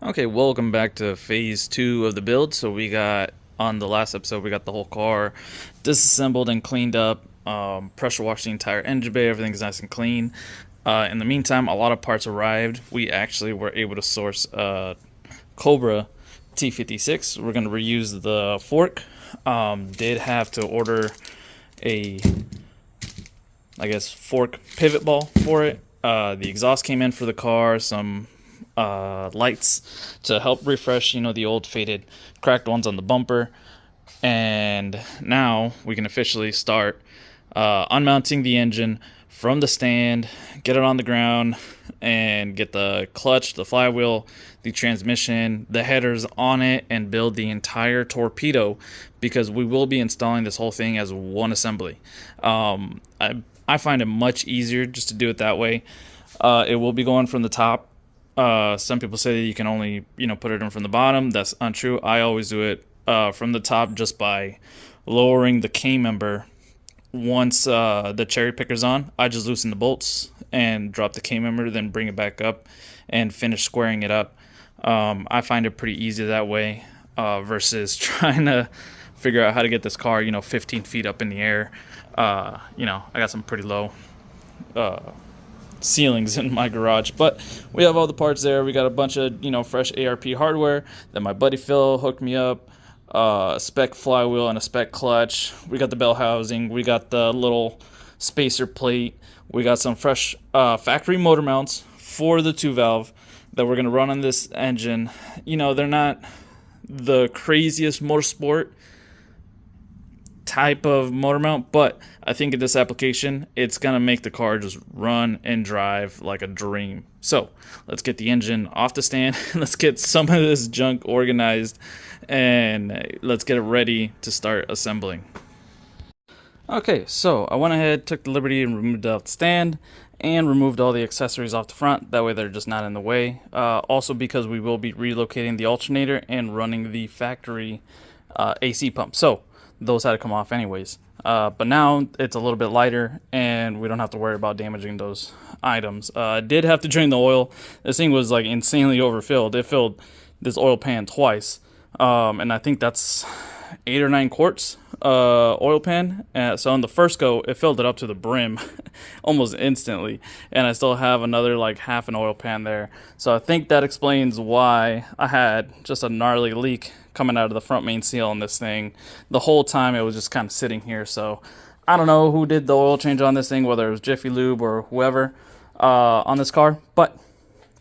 Okay, welcome back to phase 2 of the build. So we got, on the last episode, we got the whole car disassembled and cleaned up, pressure washed the entire engine bay, everything's nice and clean. In the meantime, a lot of parts arrived. We actually were able to source Cobra T56. We're going to reuse the fork. Did have to order a, fork pivot ball for it. The exhaust came in for the car, some lights to help refresh, the old faded cracked ones on the bumper. And now we can officially start unmounting the engine from the stand, get it on the ground, and get the clutch, the flywheel, the transmission, the headers on it, and build the entire torpedo, because we will be installing this whole thing as one assembly. I find it much easier just to do it that way. It will be going from the top. Some people say that you can only, put it in from the bottom. That's untrue. I always do it from the top, just by lowering the K-member. Once the cherry picker's on, I just loosen the bolts and drop the K-member, then bring it back up and finish squaring it up. I find it pretty easy that way versus trying to figure out how to get this car, 15 feet up in the air. I got some pretty low ceilings in my garage, but we have all the parts there. We got a bunch of fresh ARP hardware that my buddy Phil hooked me up, a spec flywheel and a spec clutch. We got the bell housing, we got the little spacer plate, we got some fresh factory motor mounts for the 2-valve that we're going to run on this engine. They're not the craziest motorsport type of motor mount, but I think in this application it's gonna make the car just run and drive like a dream. So let's get the engine off the stand, let's get some of this junk organized, and let's get it ready to start assembling. Okay, so I went ahead, took the liberty, and removed it off the stand and removed all the accessories off the front. That way they're just not in the way. Also, because we will be relocating the alternator and running the factory AC pump, so those had to come off anyways. But now it's a little bit lighter and we don't have to worry about damaging those items. Did have to drain the oil. This thing was like insanely overfilled. It filled this oil pan twice. And I think that's 8 or 9 quarts oil pan. So on the first go, it filled it up to the brim almost instantly. And I still have another like half an oil pan there. So I think that explains why I had just a gnarly leak coming out of the front main seal on this thing. The whole time it was just kind of sitting here. So I don't know who did the oil change on this thing, whether it was Jiffy Lube or whoever on this car. But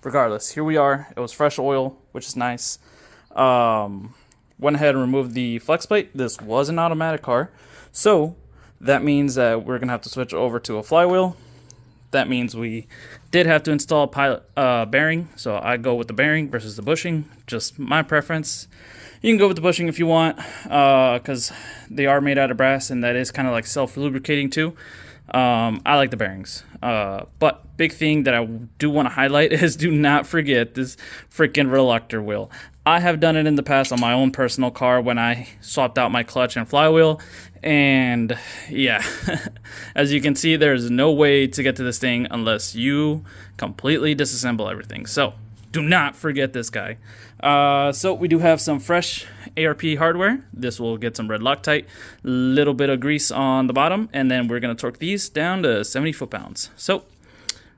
regardless, here we are. It was fresh oil, which is nice. Went ahead and removed the flex plate. This was an automatic car, so that means that we're gonna have to switch over to a flywheel. That means we did have to install a pilot bearing, so I go with the bearing versus the bushing, just my preference. You can go with the bushing if you want, because they are made out of brass, and that is kind of like self-lubricating too. I like the bearings. But big thing that I do want to highlight is, do not forget this freaking reluctor wheel. I have done it in the past on my own personal car when I swapped out my clutch and flywheel, and yeah, as you can see, there's no way to get to this thing unless you completely disassemble everything. So do not forget this guy. So we do have some fresh ARP hardware. This will get some red Loctite, little bit of grease on the bottom, and then we're going to torque these down to 70 foot-pounds. So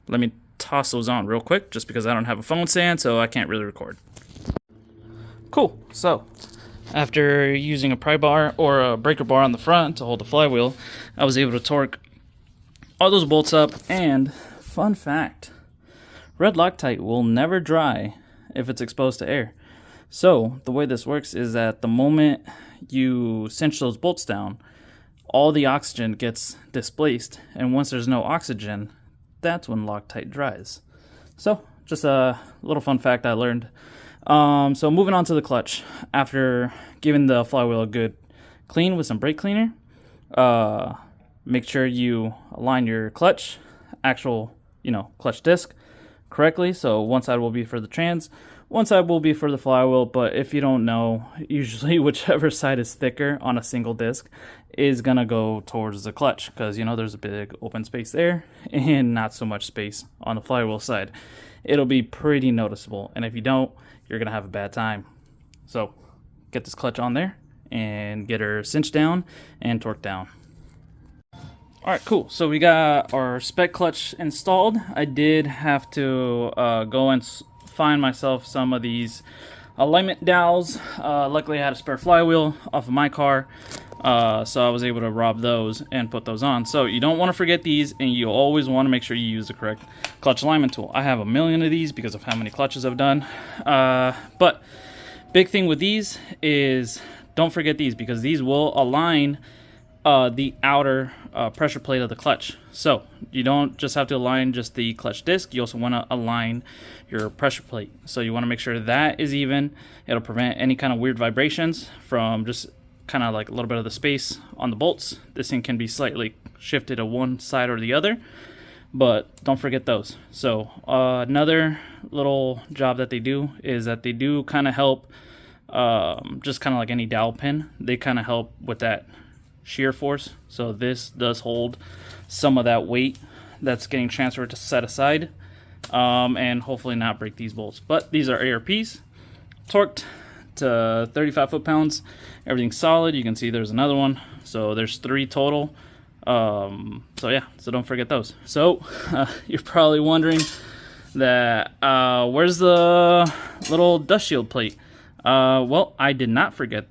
let me toss those on real quick, just because I don't have a phone stand, so I can't really record. Cool. So after using a pry bar or a breaker bar on the front to hold the flywheel, I was able to torque all those bolts up. And fun fact, red Loctite will never dry if it's exposed to air. So the way this works is that the moment you cinch those bolts down, all the oxygen gets displaced, and once there's no oxygen, that's when Loctite dries. So just a little fun fact I learned. So moving on to the clutch. After giving the flywheel a good clean with some brake cleaner, make sure you align your clutch, actual, clutch disc correctly. So one side will be for the trans, one side will be for the flywheel. But if you don't know, usually whichever side is thicker on a single disc is gonna go towards the clutch, because there's a big open space there and not so much space on the flywheel side. it'll be pretty noticeable. And if you don't, you're gonna have a bad time. So get this clutch on there and get her cinched down and torqued down. All right, cool. So we got our spec clutch installed. I did have to go and find myself some of these alignment dowels. Luckily, I had a spare flywheel off of my car, so I was able to rob those and put those on. So you don't want to forget these, and you always want to make sure you use the correct clutch alignment tool. I have a million of these because of how many clutches I've done. But big thing with these is don't forget these, because these will align the outer pressure plate of the clutch. So you don't just have to align just the clutch disc, you also want to align your pressure plate. So you want to make sure that is even. It'll prevent any kind of weird vibrations from just kind of like a little bit of the space on the bolts. This thing can be slightly shifted to one side or the other, but don't forget those. So another little job that they do is that they do kind of help, just kind of like any dowel pin, they kind of help with that shear force. So this does hold some of that weight that's getting transferred to set aside, and hopefully not break these bolts. But these are ARPs, torqued to 35 foot-pounds. Everything's solid. You can see there's another one, so there's 3 total. So yeah, so don't forget those. So you're probably wondering that where's the little dust shield plate? Well, I did not forget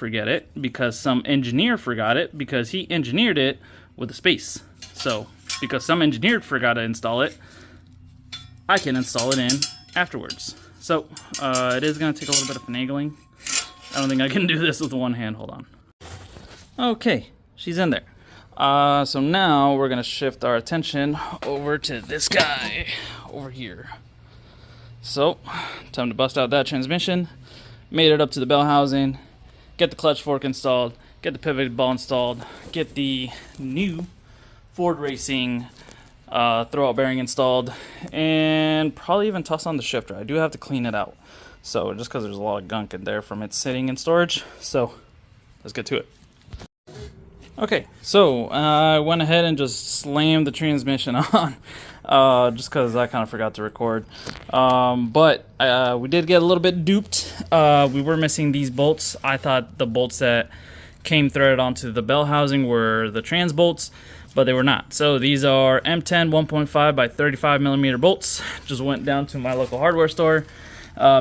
it, because some engineer forgot it, because he engineered it with a space. So because some engineer forgot to install it, I can install it in afterwards. So it is going to take a little bit of finagling. I don't think I can do this with one hand. Hold on. Okay, she's in there. So now we're going to shift our attention over to this guy over here. So time to bust out that transmission. Made it up to the bell housing. Get the clutch fork installed, get the pivot ball installed, get the new Ford Racing throwout bearing installed, and probably even toss on the shifter. I do have to clean it out, so just because there's a lot of gunk in there from it sitting in storage. So let's get to it. Okay, so I went ahead and just slammed the transmission on, just because I kind of forgot to record. But we did get a little bit duped. We were missing these bolts. I thought the bolts that came threaded onto the bell housing were the trans bolts, but they were not. So these are M10 1.5 by 35 millimeter bolts. Just went down to my local hardware store,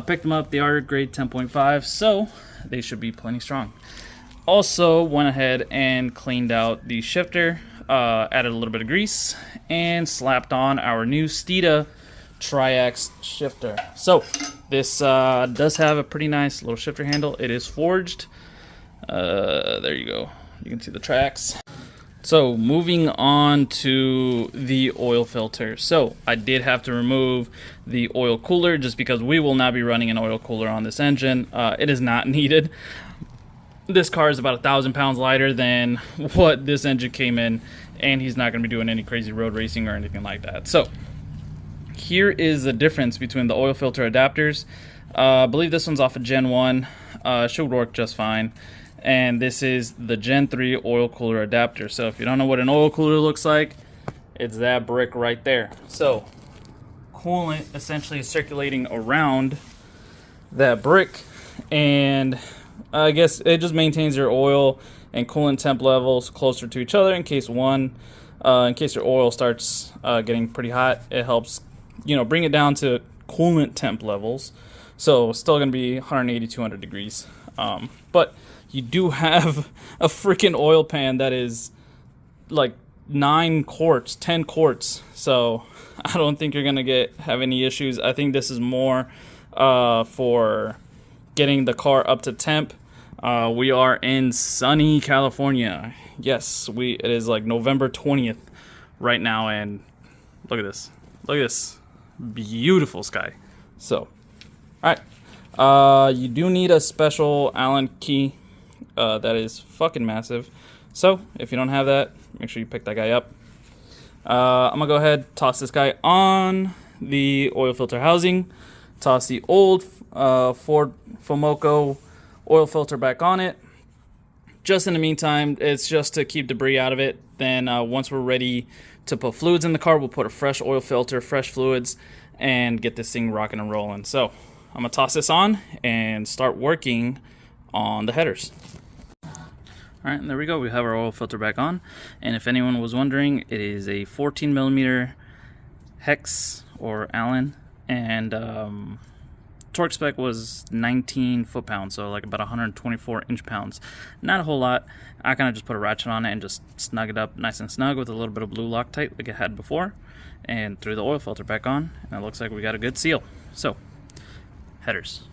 picked them up. They are grade 10.5, so they should be plenty strong. Also went ahead and cleaned out the shifter, added a little bit of grease, and slapped on our new Steeda Triax shifter. So this does have a pretty nice little shifter handle. It is forged. There you go. You can see the tracks. So moving on to the oil filter. So I did have to remove the oil cooler just because we will not be running an oil cooler on this engine. It is not needed. This car is about 1,000 pounds lighter than what this engine came in, and he's not going to be doing any crazy road racing or anything like that. So here is the difference between the oil filter adapters. I believe this one's off of Gen 1. Should work just fine. And this is the Gen 3 oil cooler adapter. So if you don't know what an oil cooler looks like, it's that brick right there. So coolant essentially is circulating around that brick, and I guess it just maintains your oil and coolant temp levels closer to each other in case your oil starts getting pretty hot. It helps, bring it down to coolant temp levels. So still going to be 180, 200 degrees. But you do have a freaking oil pan that is like 9 quarts, 10 quarts. So I don't think you're going to have any issues. I think this is more for getting the car up to temp. We are in sunny California. Yes, it is like November 20th right now, and look at this. Look at this beautiful sky. So, all right. You do need a special Allen key that is fucking massive. So, if you don't have that, make sure you pick that guy up. I'm gonna go ahead, toss this guy on the oil filter housing, toss the old Ford Fomoco oil filter back on it. Just in the meantime, it's just to keep debris out of it. Then once we're ready to put fluids in the car, we'll put a fresh oil filter, fresh fluids, and get this thing rocking and rolling. So I'm gonna toss this on and start working on the headers. All right, and there we go. We have our oil filter back on. And if anyone was wondering, it is a 14 millimeter hex or Allen, and torque spec was 19 foot-pounds, so like about 124 inch-pounds. Not a whole lot. I kind of just put a ratchet on it and just snug it up nice and snug with a little bit of blue Loctite like it had before, and threw the oil filter back on, and it looks like we got a good seal. So, headers.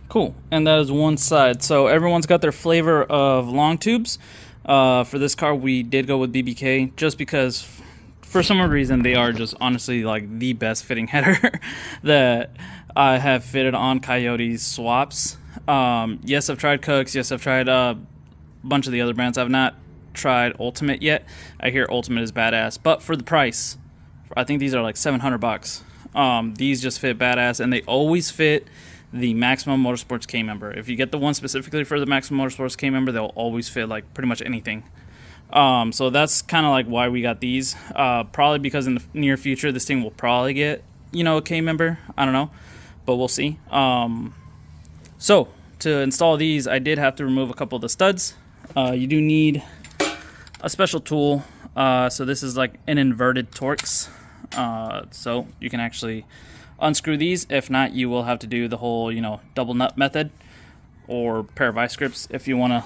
Cool, and that is one side. So everyone's got their flavor of long tubes. For this car, we did go with BBK just because, for some reason, they are just honestly like the best fitting header that I have fitted on Coyote's swaps. Yes, I've tried Cooks. Yes, I've tried a bunch of the other brands. I've not tried Ultimate yet. I hear Ultimate is badass, but for the price, I think these are like $700. These just fit badass, and they always fit the Maximum Motorsports K member. If you get the one specifically for the Maximum Motorsports K member, they'll always fit like pretty much anything. So that's kind of like why we got these. Probably because in the near future, this thing will probably get, you know, a K member. I don't know, but we'll see. So to install these, I did have to remove a couple of the studs. You do need a special tool. So this is like an inverted Torx. So you can actually unscrew these. If not, you will have to do the whole, you know, double nut method or pair of vice grips if you want to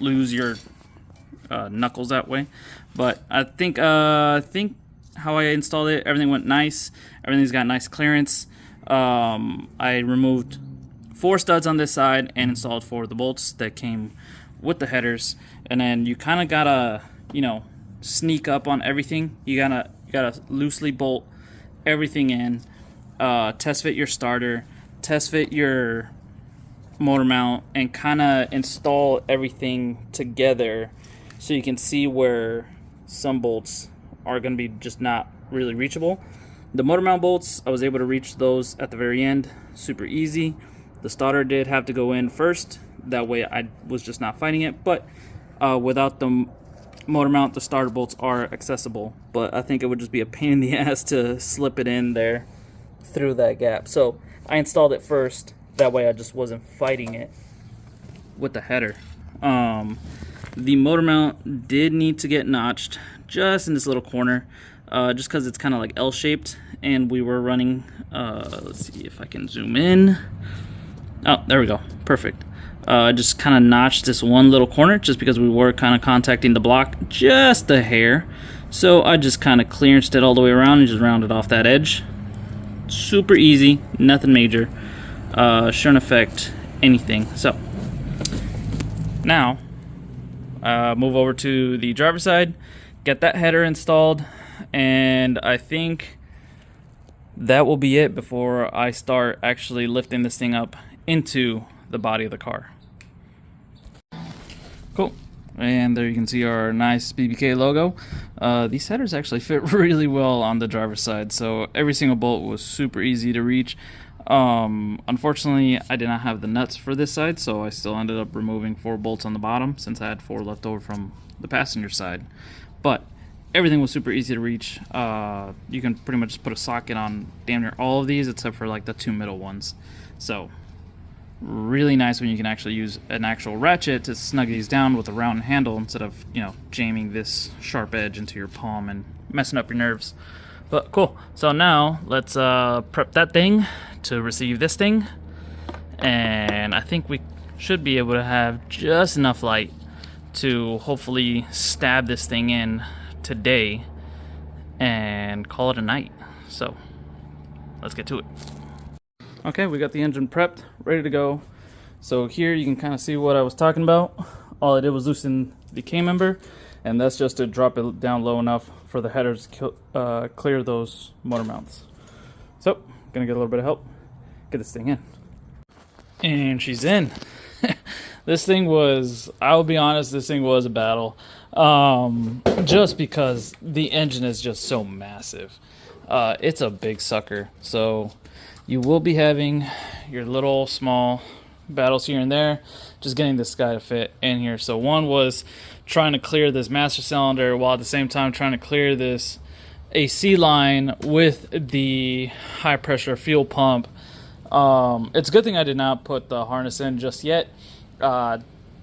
lose your knuckles that way. But I think how I installed it, everything went nice. Everything's got nice clearance. I removed 4 studs on this side and installed 4 of the bolts that came with the headers. And then you kind of gotta, you know, sneak up on everything. You gotta loosely bolt everything in. Test fit your starter, test fit your motor mount, and kind of install everything together so you can see where some bolts are going to be just not really reachable. The motor mount bolts, I was able to reach those at the very end, super easy. The starter did have to go in first, that way I was just not fighting it, but without the motor mount, the starter bolts are accessible, but I think it would just be a pain in the ass to slip it in there through that gap. So I installed it first, that way I just wasn't fighting it with the header. The motor mount did need to get notched just in this little corner, just because it's kind of like L-shaped, and we were running, let's see if I can zoom in. Oh, there we go, perfect. Just kind of notched this one little corner just because we were kind of contacting the block just a hair. So I just kind of clearanced it all the way around and just rounded off that edge. Super easy, nothing major. Shouldn't affect anything. So now move over to the driver's side, get that header installed, and I think that will be it before I start actually lifting this thing up into the body of the car. Cool. And there you can see our nice BBK logo. These headers actually fit really well on the driver's side, so every single bolt was super easy to reach. Unfortunately, I did not have the nuts for this side, so I still ended up removing 4 bolts on the bottom since I had 4 left over from the passenger side. But everything was super easy to reach. You can pretty much just put a socket on damn near all of these except for like the 2 middle ones. So really nice when you can actually use an actual ratchet to snug these down with a round handle instead of, you know, jamming this sharp edge into your palm and messing up your nerves. But cool. So now let's prep that thing to receive this thing, and I think we should be able to have just enough light to hopefully stab this thing in today and call it a night. So let's get to it. Okay, we got the engine prepped, ready to go. So here you can kind of see what I was talking about. All I did was loosen the K-member, and that's just to drop it down low enough for the headers to clear those motor mounts. So, gonna get a little bit of help, get this thing in. And she's in. This thing was, I'll be honest, this thing was a battle. Just because the engine is just so massive. It's a big sucker, so you will be having your little small battles here and there, just getting this guy to fit in here. So one was trying to clear this master cylinder while at the same time trying to clear this AC line with the high pressure fuel pump. It's a good thing I did not put the harness in just yet.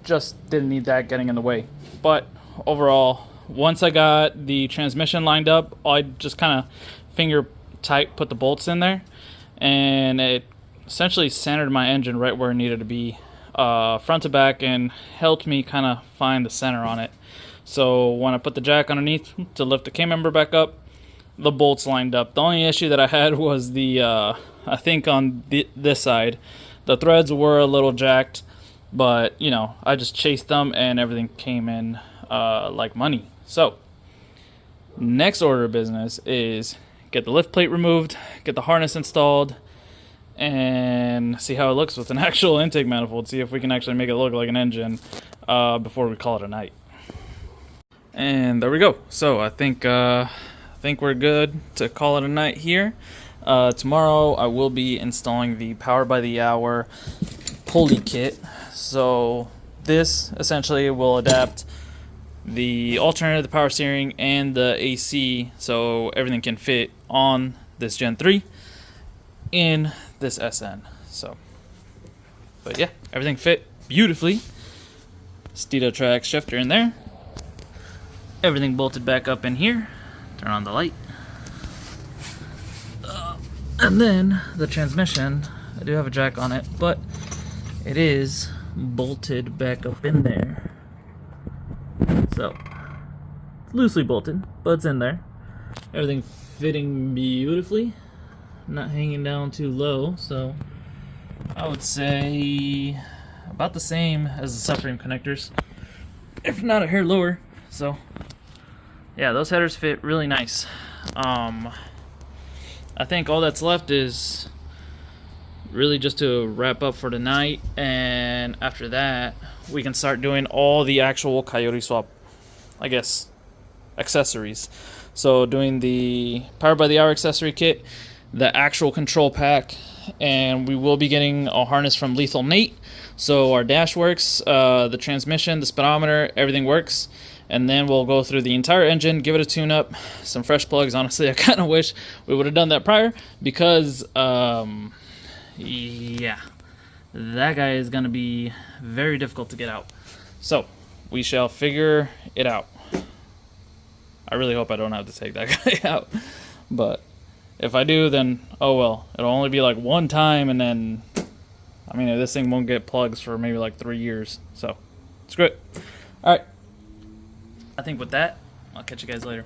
Just didn't need that getting in the way. But overall, once I got the transmission lined up, I just kind of finger tight put the bolts in there, and it essentially centered my engine right where it needed to be, front to back, and helped me kind of find the center on it. So when I put the jack underneath to lift the K-member back up, the bolts lined up. The only issue that I had was the, I think on this side, the threads were a little jacked, but, you know, I just chased them and everything came in like money. So, next order of business is get the lift plate removed, get the harness installed, and see how it looks with an actual intake manifold. See if we can actually make it look like an engine before we call it a night. And there we go. So I think we're good to call it a night here. Tomorrow I will be installing the Power by the Hour pulley kit. So this essentially will adapt the alternator, the power steering, and the AC, so everything can fit on this Gen 3 in this SN. So, but yeah, everything fit beautifully. Steedo track shifter in there. Everything bolted back up in here. Turn on the light. And then the transmission, I do have a jack on it, but it is bolted back up in there. So, it's loosely bolted, but it's in there. Everything fitting beautifully, not hanging down too low, so I would say about the same as the subframe connectors, if not a hair lower. So, yeah, those headers fit really nice. I think all that's left is really just to wrap up for tonight, and after that we can start doing all the actual Coyote swap, I guess, accessories. So doing the Power by the Hour accessory kit, the actual control pack, and we will be getting a harness from Lethal Nate, so our dash works, the transmission, the speedometer, everything works. And then we'll go through the entire engine, give it a tune-up, some fresh plugs. Honestly, I kind of wish we would have done that prior, because, yeah, that guy is going to be very difficult to get out. So, we shall figure it out. I really hope I don't have to take that guy out. But if I do, then, oh well. It'll only be like one time, and then, I mean, this thing won't get plugs for maybe like 3 years. So, screw it. All right. I think with that, I'll catch you guys later.